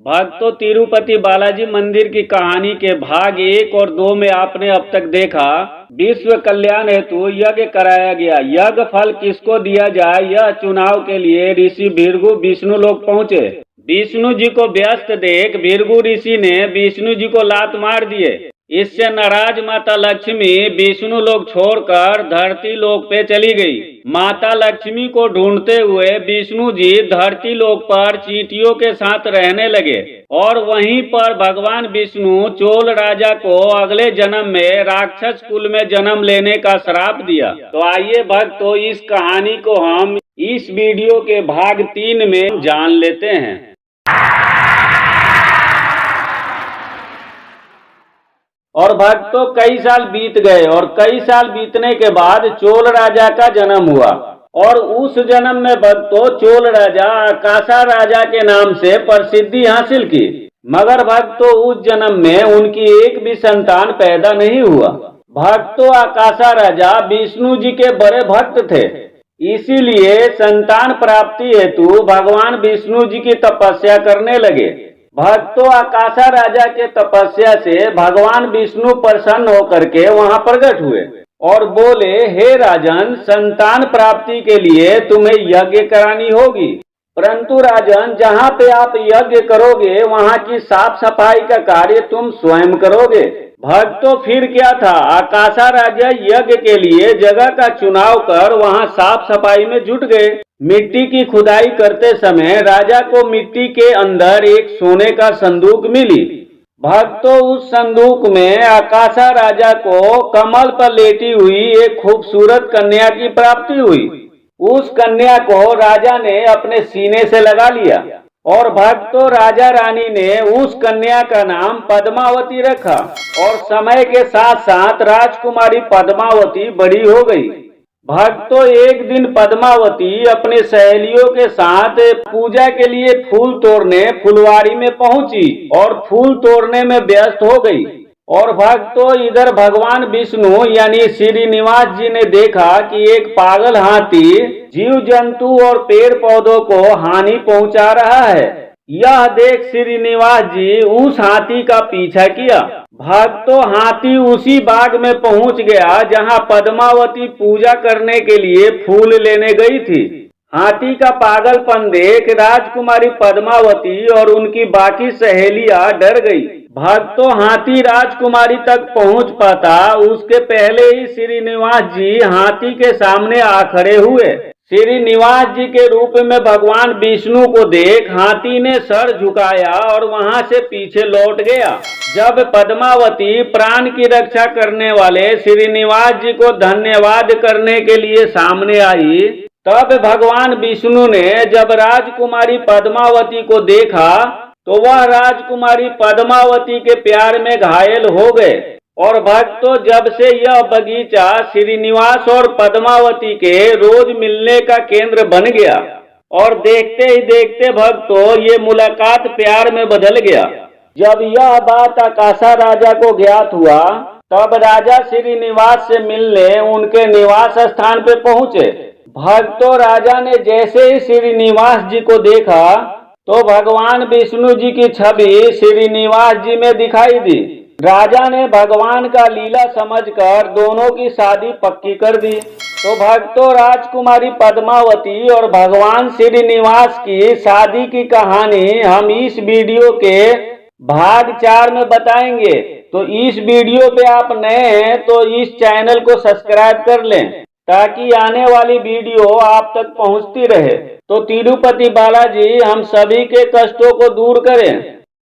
भक्तों, तिरुपति बालाजी मंदिर की कहानी के भाग 1 और 2 में आपने अब तक देखा विश्व कल्याण हेतु यज्ञ कराया गया। यज्ञ फल किसको दिया जाए, यह चुनाव के लिए ऋषि भृगु विष्णु लोग पहुँचे। विष्णु जी को व्यस्त देख भृगु ऋषि ने विष्णु जी को लात मार दिए। इससे नाराज माता लक्ष्मी विष्णु लोग छोड़कर धरती लोक पे चली गई। माता लक्ष्मी को ढूंढते हुए विष्णु जी धरती लोक पर चींटियों के साथ रहने लगे और वहीं पर भगवान विष्णु चोल राजा को अगले जन्म में राक्षस कुल में जन्म लेने का श्राप दिया। तो आइए भक्तों, इस कहानी को हम इस वीडियो के भाग 3 में जान लेते हैं। और भक्तों, कई साल बीत गए और कई साल बीतने के बाद चोल राजा का जन्म हुआ और उस जन्म में भक्तों चोल राजा आकाशा राजा के नाम से प्रसिद्धि हासिल की। मगर भक्तों उस जन्म में उनकी एक भी संतान पैदा नहीं हुआ। भक्तों, आकाशा राजा विष्णु जी के बड़े भक्त थे, इसीलिए संतान प्राप्ति हेतु भगवान विष्णु जी की तपस्या करने लगे। भक्तों, आकाशा राजा के तपस्या से भगवान विष्णु प्रसन्न होकर के वहां प्रकट हुए और बोले, हे राजन, संतान प्राप्ति के लिए तुम्हें यज्ञ करानी होगी, परंतु राजन जहाँ पे आप यज्ञ करोगे वहाँ की साफ सफाई का कार्य तुम स्वयं करोगे। भक्तों, फिर क्या था, आकाशा राजा यज्ञ के लिए जगह का चुनाव कर वहाँ साफ सफाई में जुट गए। मिट्टी की खुदाई करते समय राजा को मिट्टी के अंदर एक सोने का संदूक मिली। भक्तों, उस संदूक में आकाशा राजा को कमल पर लेटी हुई एक खूबसूरत कन्या की प्राप्ति हुई। उस कन्या को राजा ने अपने सीने से लगा लिया और भक्तों राजा रानी ने उस कन्या का नाम पद्मावती रखा और समय के साथ साथ राजकुमारी पद्मावती बड़ी हो गई। भक्तों, एक दिन पद्मावती अपने सहेलियों के साथ पूजा के लिए फूल तोड़ने फुलवारी में पहुंची और फूल तोड़ने में व्यस्त हो गई। और भक्तों, इधर भगवान विष्णु यानी श्रीनिवास जी ने देखा कि एक पागल हाथी जीव जंतु और पेड़ पौधों को हानि पहुंचा रहा है। यह देख श्रीनिवास जी उस हाथी का पीछा किया। भक्तों, हाथी उसी बाग में पहुंच गया जहां पद्मावती पूजा करने के लिए फूल लेने गई थी। हाथी का पागलपन देख राजकुमारी पद्मावती और उनकी बाकी सहेलियां डर गई। भक्तों, हाथी राजकुमारी तक पहुंच पाता उसके पहले ही श्रीनिवास जी हाथी के सामने आ खड़े हुए। श्रीनिवास जी के रूप में भगवान विष्णु को देख हाथी ने सर झुकाया और वहां से पीछे लौट गया। जब पद्मावती प्राण की रक्षा करने वाले श्रीनिवास जी को धन्यवाद करने के लिए सामने आई, तब भगवान विष्णु ने जब राजकुमारी पद्मावती को देखा तो वह राजकुमारी पद्मावती के प्यार में घायल हो गए। और भक्तों, जब से यह बगीचा श्रीनिवास और पद्मावती के रोज मिलने का केंद्र बन गया और देखते ही देखते भक्तों ये मुलाकात प्यार में बदल गया। जब यह बात आकाशा राजा को ज्ञात हुआ तब राजा श्रीनिवास से मिलने उनके निवास स्थान पे पहुंचे। भक्तों, राजा ने जैसे ही श्रीनिवास जी को देखा तो भगवान विष्णु जी की छवि श्रीनिवास जी में दिखाई दी। राजा ने भगवान का लीला समझकर दोनों की शादी पक्की कर दी। तो भक्तों, राजकुमारी पद्मावती और भगवान श्रीनिवास की शादी की कहानी हम इस वीडियो के भाग 4 में बताएंगे। तो इस वीडियो पे आप नए हैं तो इस चैनल को सब्सक्राइब कर लें ताकि आने वाली वीडियो आप तक पहुंचती रहे। तो तिरुपति बालाजी हम सभी के कष्टों को दूर करें।